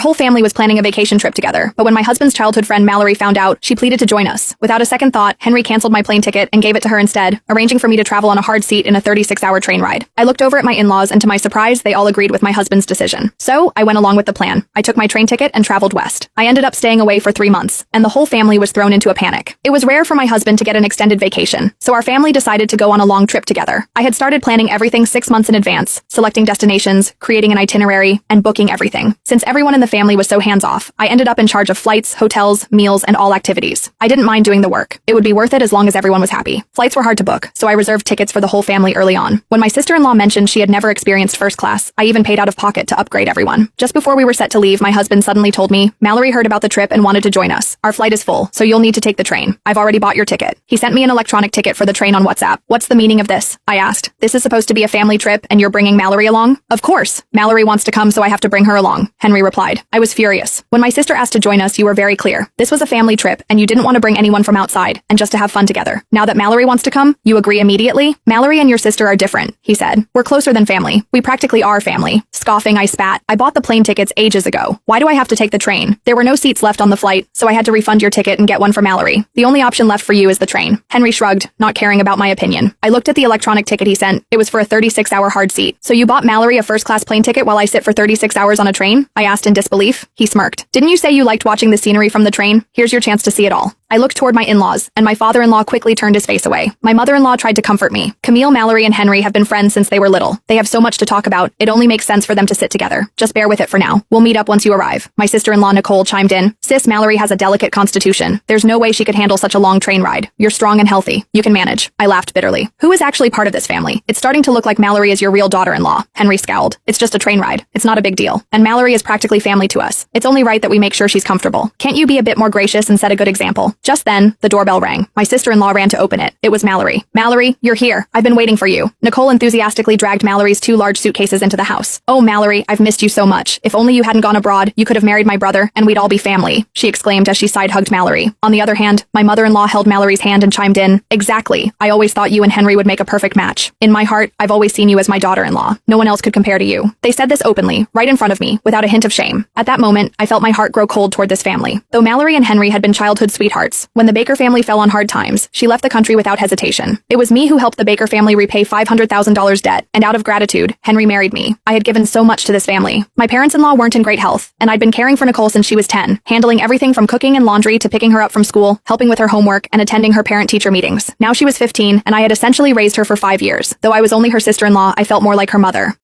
Our whole family was planning a vacation trip together, but when my husband's childhood friend Mallory found out, she pleaded to join us. Without a second thought, Henry canceled my plane ticket and gave it to her instead, arranging for me to travel on a hard seat in a 36-hour train ride. I looked over at my in-laws, and to my surprise, they all agreed with my husband's decision. So, I went along with the plan. I took my train ticket and traveled west. I ended up staying away for 3 months, and the whole family was thrown into a panic. It was rare for my husband to get an extended vacation, so our family decided to go on a long trip together. I had started planning everything 6 months in advance, selecting destinations, creating an itinerary, and booking everything. Since everyone in the family was so hands-off, I ended up in charge of flights, hotels, meals, and all activities. I didn't mind doing the work. It would be worth it as long as everyone was happy. Flights were hard to book, so I reserved tickets for the whole family early on. When my sister-in-law mentioned she had never experienced first class, I even paid out of pocket to upgrade everyone. Just before we were set to leave, my husband suddenly told me, "Mallory heard about the trip and wanted to join us. Our flight is full, so you'll need to take the train. I've already bought your ticket." He sent me an electronic ticket for the train on WhatsApp. "What's the meaning of this?" I asked. "This is supposed to be a family trip, and you're bringing Mallory along?" "Of course. Mallory wants to come, so I have to bring her along," Henry replied. I was furious. "When my sister asked to join us, you were very clear. This was a family trip, and you didn't want to bring anyone from outside, and just to have fun together. Now that Mallory wants to come, you agree immediately?" "Mallory and your sister are different," he said. "We're closer than family. We practically are family." Scoffing, I spat. "I bought the plane tickets ages ago. Why do I have to take the train? There were no seats left on the flight, so I had to refund your ticket and get one for Mallory. The only option left for you is the train." Henry shrugged, not caring about my opinion. I looked at the electronic ticket he sent. It was for a 36-hour hard seat. "So you bought Mallory a first-class plane ticket while I sit for 36 hours on a train?" I asked in disbelief. He smirked. "Didn't you say you liked watching the scenery from the train? Here's your chance to see it all." I looked toward my in-laws, and my father-in-law quickly turned his face away. My mother-in-law tried to comfort me. "Camille, Mallory, and Henry have been friends since they were little. They have so much to talk about. It only makes sense for them to sit together. Just bear with it for now. We'll meet up once you arrive." My sister-in-law Nicole chimed in. "Sis, Mallory has a delicate constitution. There's no way she could handle such a long train ride. You're strong and healthy. You can manage." I laughed bitterly. "Who is actually part of this family? It's starting to look like Mallory is your real daughter-in-law." Henry scowled. "It's just a train ride. It's not a big deal. And Mallory is practically family to us. It's only right that we make sure she's comfortable. Can't you be a bit more gracious and set a good example?" Just then, the doorbell rang. My sister-in-law ran to open it. It was Mallory. "Mallory, you're here. I've been waiting for you." Nicole enthusiastically dragged Mallory's 2 large suitcases into the house. "Oh, Mallory, I've missed you so much. If only you hadn't gone abroad, you could have married my brother, and we'd all be family," she exclaimed as she side-hugged Mallory. On the other hand, my mother-in-law held Mallory's hand and chimed in, "Exactly. I always thought you and Henry would make a perfect match. In my heart, I've always seen you as my daughter-in-law. No one else could compare to you." They said this openly, right in front of me, without a hint of shame. At that moment, I felt my heart grow cold toward this family. Though Mallory and Henry had been childhood sweethearts, when the Baker family fell on hard times, she left the country without hesitation. It was me who helped the Baker family repay $500,000 debt, and out of gratitude, Henry married me. I had given so much to this family. My parents-in-law weren't in great health, and I'd been caring for Nicole since she was 10, handling everything from cooking and laundry to picking her up from school, helping with her homework, and attending her parent-teacher meetings. Now she was 15, and I had essentially raised her for 5 years. Though I was only her sister-in-law, I felt more like her mother.